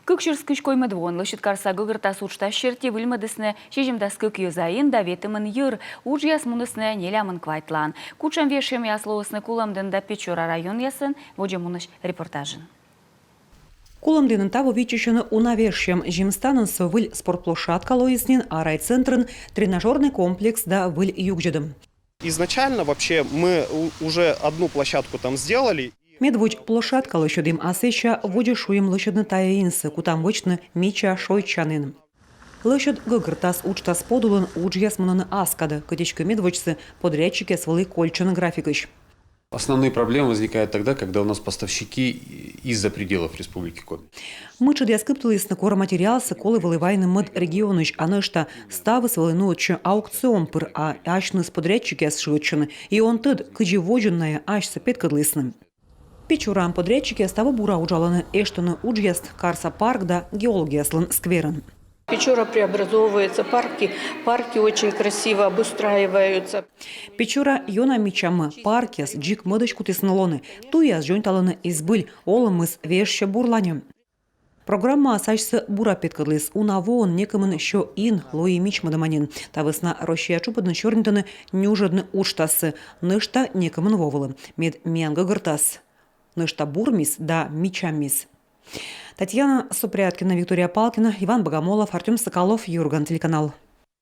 Кыкшерс кышкой медвон, лышит карса гыгырта сучта шерти выльмадысны, шежимдас кык юзаин даветымын юр, ужьяс мунысны нелямын квайтлан. Кучам вешем яслоусны куламдын да Печора район ясын, воджемуныш репортажын. Куламдынын таву вичищаны унавешем жимстанын выль спортплощадка лоиснин, а райцентрын тренажерный комплекс да выль югжедым. Изначально вообще мы уже одну площадку там сделали. Медвуч площадка лощадым асеща водишуем лощадны таяинсы, кутам вычны мича шойчанын. Лощад гыгыртас учтас подулын уджьясманын аскады, кытичка медвучсы подрядчики свалы кольчаны графикыш. Основные проблемы возникают тогда, когда у нас поставщики из-за пределов Республики Коми. Мычы дяскыптылысны кора материалсы колы выливайны мод регионыш, а нышта ставы свалынуочы аукцион пыр, а ашны с подрядчики сшивочаны, и он тыд кыджи-водженная ашсы петкадлысны. Печурам подрядчики ставы бура уджаланы эштаны уджьяст карса парк да геологияслын скверын. Печора преобразовывается, парки очень красиво обустраиваются. Печора йона мичамы, паркес, джик мыдыч кутыснылоны, туяс жонталаны избыль, олымыз вешще бурланю. Программа асачсы бура петкадлыс, унавоон некамын шо ин лои мич мадаманин. Тавысна рощия чупадын чорнитаны нюжадны уштасы, нышта некамын вовылы, мед мианга гыртас. Нышта бурмис да мичамис. Татьяна Супряткина, Виктория Палкина, Иван Богомолов, Артем Соколов, Юрган, телеканал.